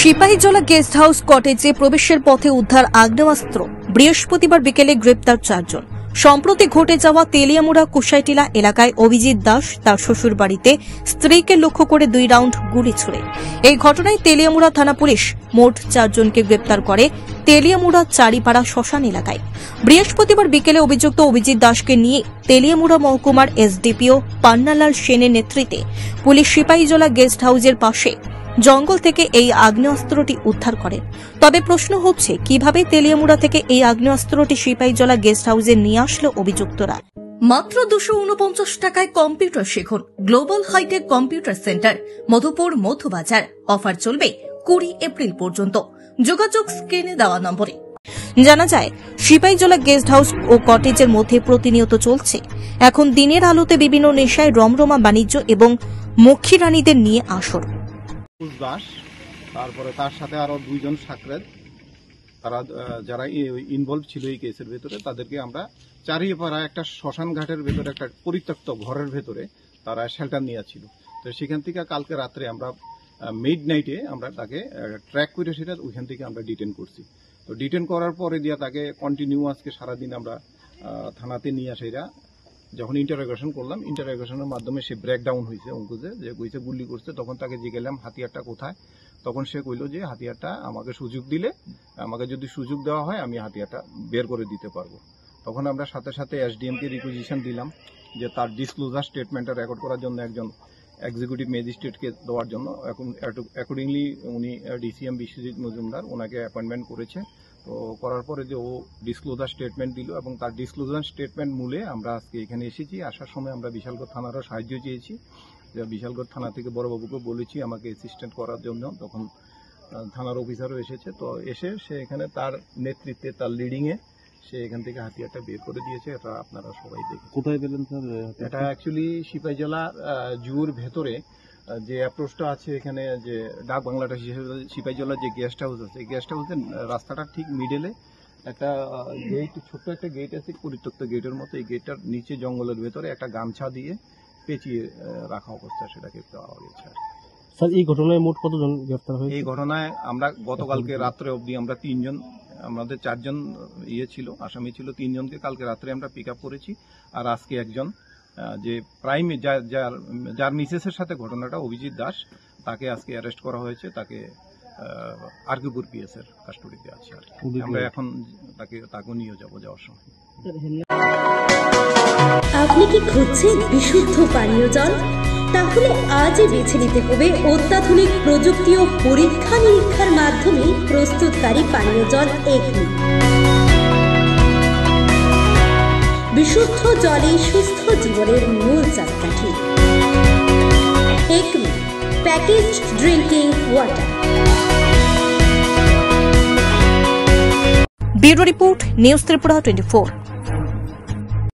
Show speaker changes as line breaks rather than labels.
Sepahijala guest house কটেজে প্রবেশের পথে উদ্ধার আগ্নেয়াস্ত্র। বৃহস্পতিবার বিকেলে গ্রেপ্তার 4 জন। সম্প্রতি ঘটে যাওয়া তেলিয়ামুড়া কুশাইটিলা এলাকায় অভিজিৎ দাস তার শ্বশুর বাড়িতে স্ত্রীকে লক্ষ্য করে 2 রাউন্ড গুলি ছুড়ে। এই ঘটনায় তেলিয়ামুড়া থানা পুলিশ মোট 4 জনকে গ্রেপ্তার করে তেলিয়ামুড়া চারিপাড়া শ্মশান এলাকায়। বৃহস্পতিবার বিকেলে অভিযুক্ত অভিজিৎ দাসকে নিয়ে তেলিয়ামুড়া মহকুমার এসডিপিও পান্নালাল সেনের নেতৃত্বে পুলিশ সিপাহীজলা গেস্ট হাউসের পাশে জঙ্গল থেকে এই আগ্নেয়াস্ত্রটি উদ্ধার করে। তবে প্রশ্ন হচ্ছে, কিভাবে তেলিয়ামুড়া থেকে এই আগ্নেয়াস্ত্রটি সিপাহীজলা গেস্ট হাউসে নিয়ে আসলো অভিযুক্তরা। মাত্র 249 টাকায় কম্পিউটার শিখুন। Global hi-tech computer centre, Madhupur Madhubazar. Offer চলবে 20 এপ্রিল পর্যন্ত। যোগাযোগ স্ক্রিনে দেওয়া নম্বরে। জানা যায়, সিপাহীজলা গেস্ট হাউস ও কটেজের মধ্যে প্রতিনিয়ত চলছে এখন দিনের আলোতে বিভিন্ন নেশায় রমরমা বাণিজ্য এবং মক্ষী রানীদের নিয়ে আসর।
দাস, তারপরে তার সাথে আরো 2 জন সাকরেদ, তারা যারা ইনভলভ ছিল এই কেসের ভেতরে, তাদেরকে আমরা চারিপাড়া একটা শ্মশান ঘাটের ভেতরে একটা পরিত্যক্ত ঘরের ভেতরে তারা শেল্টার নিয়েছিল। তো সেখান থেকে কালকে রাত্রে আমরা মিড নাইটে আমরা তাকে ট্র্যাক করে সেটা ওইখান থেকে আমরা ডিটেন করছি। তো ডিটেন করার পরে দিয়ে তাকে কন্টিনিউ আজকে সারাদিন আমরা থানাতে নিয়ে আসা যখন ইন্টারোগেশন করলাম, ইন্টারোগেশনের মাধ্যমে সে ব্রেকডাউন হয়েছে অঙ্কুজে, যে কইছে গুলি করছে। তখন তাকে জিজ্ঞাসলাম হাতিয়ারটা কোথায়, তখন সে কইল যে হাতিয়ারটা আমাকে সুযোগ দিলে, আমাকে যদি সুযোগ দেওয়া হয় আমি হাতিয়ারটা বের করে দিতে পারবো। তখন আমরা সাথে সাথে এসডিএম কে রিকুইজিশন দিলাম যে তার ডিসক্লোজার স্টেটমেন্টটা রেকর্ড করার জন্য একজন এক্সিকিউটিভ ম্যাজিস্ট্রেটকে দেওয়ার জন্য। অ্যাকর্ডিংলি উনি ডিসিএম বিশ্বজিৎ মজুমদার ওনাকে অ্যাপয়েন্টমেন্ট করেছে। তো করার পরে যে ও ডিসক্লোজার স্টেটমেন্ট দিল এবং তার ডিসক্লোজার স্টেটমেন্ট মূলে আমরা আজকে এখানে এসেছি। আসার সময় আমরা বিশালগড় থানারও সাহায্য চেয়েছি, যে বিশালগড় থানা থেকে বড়বাবুকে বলেছি আমাকে অ্যাসিস্ট্যান্ট করার জন্য। তখন থানার অফিসারও এসেছে। তো এসে সে এখানে তার নেতৃত্বে, তার লিডিংয়ে সে এখান থেকে হাতিয়ারটা বের করে দিয়েছে। এটা আপনারা সবাই দেখেন।
কোথায় পেলেন স্যার?
এটা অ্যাকচুয়ালি সিপাহীজলা জুর ভেতরে যে অ্যাপ্রোচটা আছে, এখানে যে ডাক বাংলাটা সিপাহীজলা যে গেস্ট হাউস আছে, এই গেস্ট হাউসের রাস্তাটা ঠিক মিডলে একটা গেট, ছোট্ট একটা গেট আছে, পরিত্যক্ত গেটের মতো। এই গেটটার নিচে জঙ্গলের ভেতরে একটা গামছা দিয়ে পেঁচিয়ে রাখা অবস্থা, সেটাকে পাওয়া গেছে।
স্যার, এই ঘটনায় মোট কতজন গ্রেফতার হয়েছে?
এই ঘটনায় আমরা গতকালকে রাত্রে অবধি আমরা 3 জন, আমাদের 4 জন ছিল, আসামি ছিল। 3 জনকে কালকে রাত্রে আমরা পিক আপ করেছি। আর আজকে একজন যে প্রাইম যার মিসেসের সাথে ঘটনাটা, অভিজিৎ দাস, তাকে আজকে অ্যারেস্ট করা হয়েছে। তাকে আরকিপুর পিএস এর কাস্টডিতে আছে। আমরা এখন তাকে নিয়ে যাওয়ার সময়।
আপনি কি খুঁজছেন বিশুদ্ধ পানীয় জল? তাহলে আজই বেছে নিতে হবে অত্যাধুনিক প্রযুক্তি ও পরীক্ষা নিরীক্ষার মাধ্যমে প্রস্তুতকারী পানীয় জল একমি। বিশুদ্ধ জলে সুস্থ জীবনের মূল চাকাঠি। Acme packaged drinking water.
Bureau report, news Tripura 24।